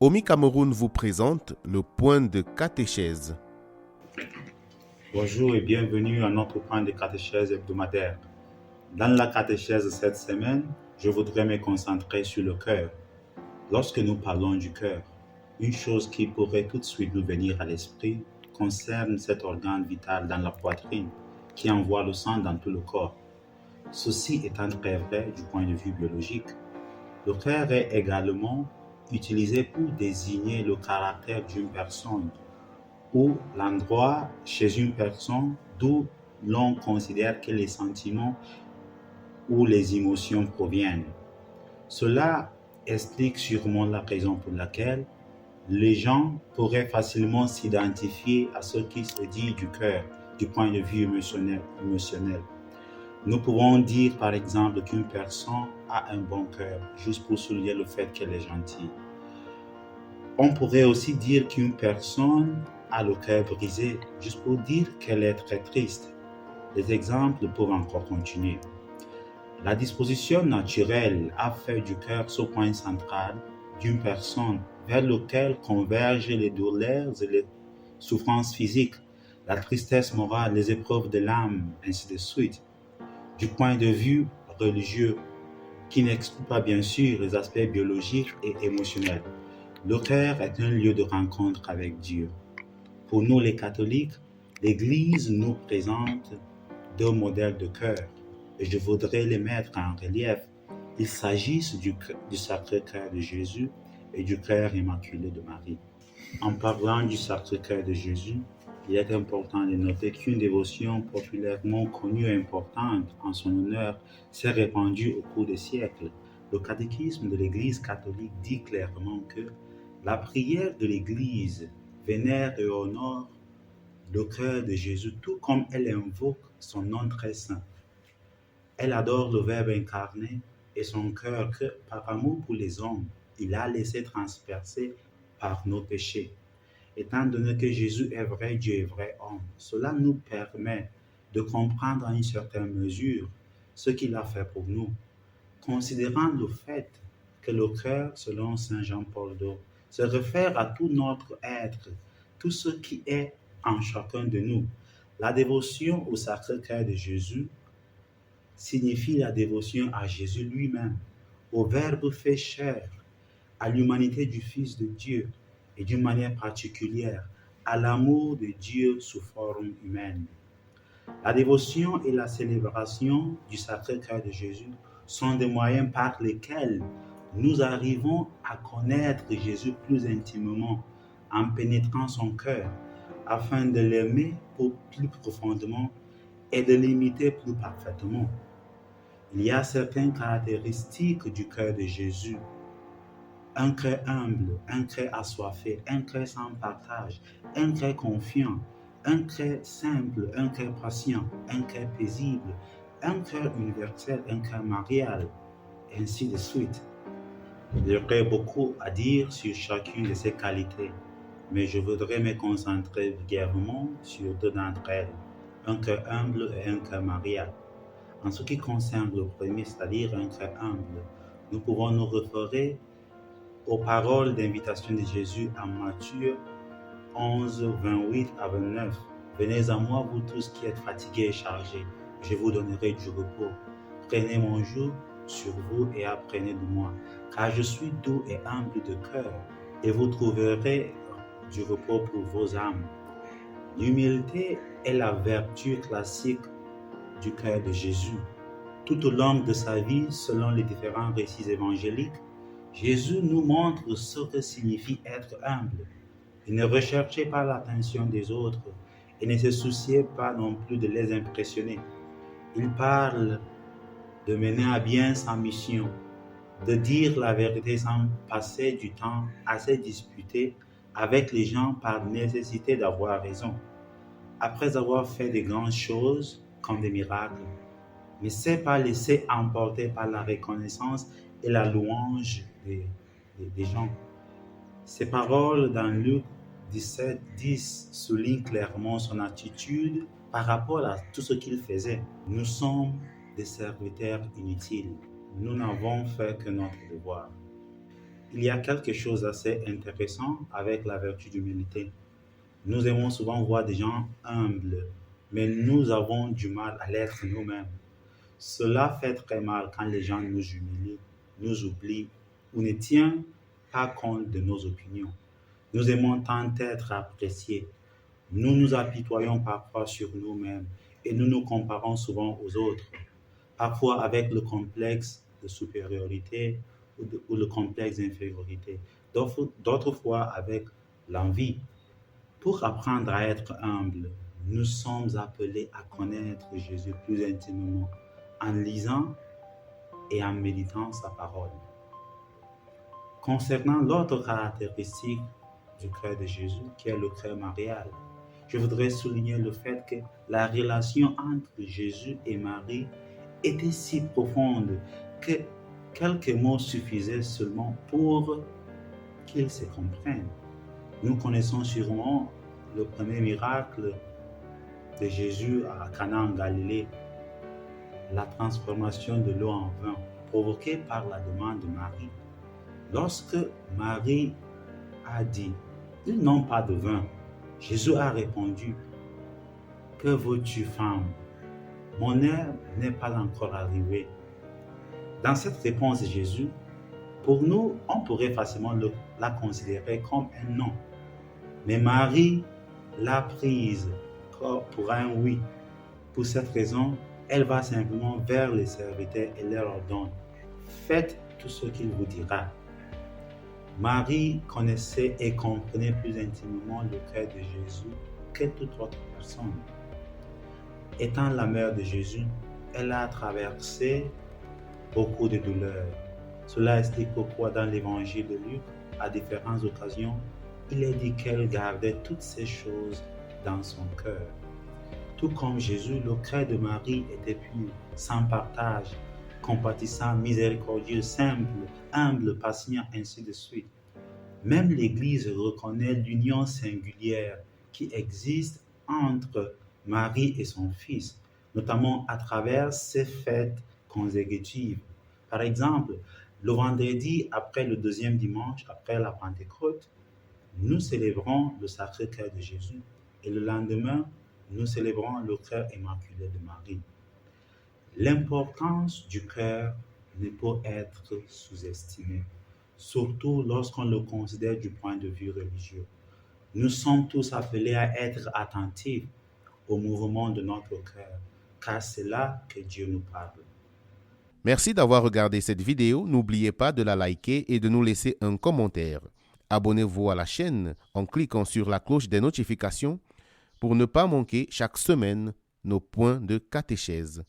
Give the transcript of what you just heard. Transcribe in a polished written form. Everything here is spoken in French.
OMI Cameroun vous présente le point de catéchèse. Bonjour et bienvenue à notre point de catéchèse hebdomadaire. Dans la catéchèse de cette semaine, je voudrais me concentrer sur le cœur. Lorsque nous parlons du cœur, une chose qui pourrait tout de suite nous venir à l'esprit concerne cet organe vital dans la poitrine qui envoie le sang dans tout le corps. Ceci étant très vrai du point de vue biologique, le cœur est également utilisé pour désigner le caractère d'une personne ou l'endroit chez une personne d'où l'on considère que les sentiments ou les émotions proviennent. Cela explique sûrement la raison pour laquelle les gens pourraient facilement s'identifier à ce qui se dit du cœur du point de vue émotionnel. Nous pouvons dire par exemple qu'une personne a un bon cœur, juste pour souligner le fait qu'elle est gentille. On pourrait aussi dire qu'une personne a le cœur brisé, juste pour dire qu'elle est très triste. Les exemples peuvent encore continuer. La disposition naturelle a fait du cœur ce point central d'une personne vers lequel convergent les douleurs et les souffrances physiques, la tristesse morale, les épreuves de l'âme, ainsi de suite. Du point de vue religieux, qui n'exclut pas bien sûr les aspects biologiques et émotionnels, le cœur est un lieu de rencontre avec Dieu. Pour nous les catholiques, l'Église nous présente deux modèles de cœur et je voudrais les mettre en relief. Il s'agit du Sacré-Cœur de Jésus et du Cœur immaculé de Marie. En parlant du Sacré-Cœur de Jésus, il est important de noter qu'une dévotion populairement connue et importante en son honneur s'est répandue au cours des siècles. Le catéchisme de l'Église catholique dit clairement que la prière de l'Église vénère et honore le cœur de Jésus, tout comme elle invoque son nom très saint. Elle adore le Verbe incarné et son cœur que, par amour pour les hommes, il a laissé transpercer par nos péchés. Étant donné que Jésus est vrai Dieu et vrai homme, cela nous permet de comprendre à une certaine mesure ce qu'il a fait pour nous. Considérant le fait que le cœur, selon saint Jean-Paul II, se réfère à tout notre être, tout ce qui est en chacun de nous. La dévotion au Sacré-Cœur de Jésus signifie la dévotion à Jésus lui-même, au Verbe fait chair, à l'humanité du Fils de Dieu et d'une manière particulière à l'amour de Dieu sous forme humaine. La dévotion et la célébration du Sacré-Cœur de Jésus sont des moyens par lesquels nous arrivons à connaître Jésus plus intimement en pénétrant son cœur afin de l'aimer plus profondément et de l'imiter plus parfaitement. Il y a certaines caractéristiques du cœur de Jésus. Un cœur humble, un cœur assoiffé, un cœur sans partage, un cœur confiant, un cœur simple, un cœur patient, un cœur paisible, un cœur universel, un cœur marial, et ainsi de suite. Il y aurait beaucoup à dire sur chacune de ces qualités, mais je voudrais me concentrer brièvement sur deux d'entre elles, un cœur humble et un cœur marial. En ce qui concerne le premier, c'est-à-dire un cœur humble, nous pouvons nous référer aux paroles d'invitation de Jésus en Matthieu 11, 28 à 29. Venez à moi, vous tous qui êtes fatigués et chargés, je vous donnerai du repos. Prenez mon joug sur vous et apprenez de moi, car je suis doux et humble de cœur, et vous trouverez du repos pour vos âmes. L'humilité est la vertu classique du cœur de Jésus. Tout au long de sa vie, selon les différents récits évangéliques, Jésus nous montre ce que signifie être humble. Il ne recherchait pas l'attention des autres et ne se souciait pas non plus de les impressionner. Il parle de mener à bien sa mission, de dire la vérité sans passer du temps à se disputer avec les gens par nécessité d'avoir raison. Après avoir fait de grandes choses comme des miracles, ne s'est pas laissé emporter par la reconnaissance et la louange des gens. Ces paroles dans Luc 17, 10 soulignent clairement son attitude par rapport à tout ce qu'il faisait. Nous sommes des serviteurs inutiles. Nous n'avons fait que notre devoir. Il y a quelque chose d'assez intéressant avec la vertu d'humilité. Nous aimons souvent voir des gens humbles, mais nous avons du mal à l'être nous-mêmes. Cela fait très mal quand les gens nous humilient, nous oublient ou ne tiennent pas compte de nos opinions. Nous aimons tant être appréciés. Nous nous apitoyons parfois sur nous-mêmes et nous nous comparons souvent aux autres, parfois avec le complexe de supériorité ou le complexe d'infériorité, d'autres fois avec l'envie. Pour apprendre à être humble, nous sommes appelés à connaître Jésus plus intimement en lisant et en méditant sa parole. Concernant l'autre caractéristique du cœur de Jésus, qui est le cœur marial, je voudrais souligner le fait que la relation entre Jésus et Marie était si profonde que quelques mots suffisaient seulement pour qu'ils se comprennent. Nous connaissons sûrement le premier miracle de Jésus à Cana en Galilée, la transformation de l'eau en vin, provoquée par la demande de Marie. Lorsque Marie a dit « Ils n'ont pas de vin », Jésus a répondu « Que veux-tu, femme? Mon heure n'est pas encore arrivée. » Dans cette réponse de Jésus, pour nous, on pourrait facilement la considérer comme un non. Mais Marie l'a prise pour un oui. Pour cette raison, elle va simplement vers les serviteurs et leur ordonne « Faites tout ce qu'il vous dira. » Marie connaissait et comprenait plus intimement le cœur de Jésus que toute autre personne. Étant la mère de Jésus, elle a traversé beaucoup de douleurs. Cela explique pourquoi dans l'évangile de Luc, à différentes occasions, il est dit qu'elle gardait toutes ces choses dans son cœur. Tout comme Jésus, le cœur de Marie était pur, sans partage, compatissant, miséricordieux, simple, humble, patient, ainsi de suite. Même l'Église reconnaît l'union singulière qui existe entre Marie et son Fils, notamment à travers ses fêtes consécutives. Par exemple, le vendredi après le deuxième dimanche après la Pentecôte, nous célébrons le Sacré-Cœur de Jésus et le lendemain, nous célébrons le cœur immaculé de Marie. L'importance du cœur ne peut être sous-estimée, surtout lorsqu'on le considère du point de vue religieux. Nous sommes tous appelés à être attentifs au mouvement de notre cœur, car c'est là que Dieu nous parle. Merci d'avoir regardé cette vidéo. N'oubliez pas de la liker et de nous laisser un commentaire. Abonnez-vous à la chaîne en cliquant sur la cloche des notifications pour ne pas manquer chaque semaine nos points de catéchèse.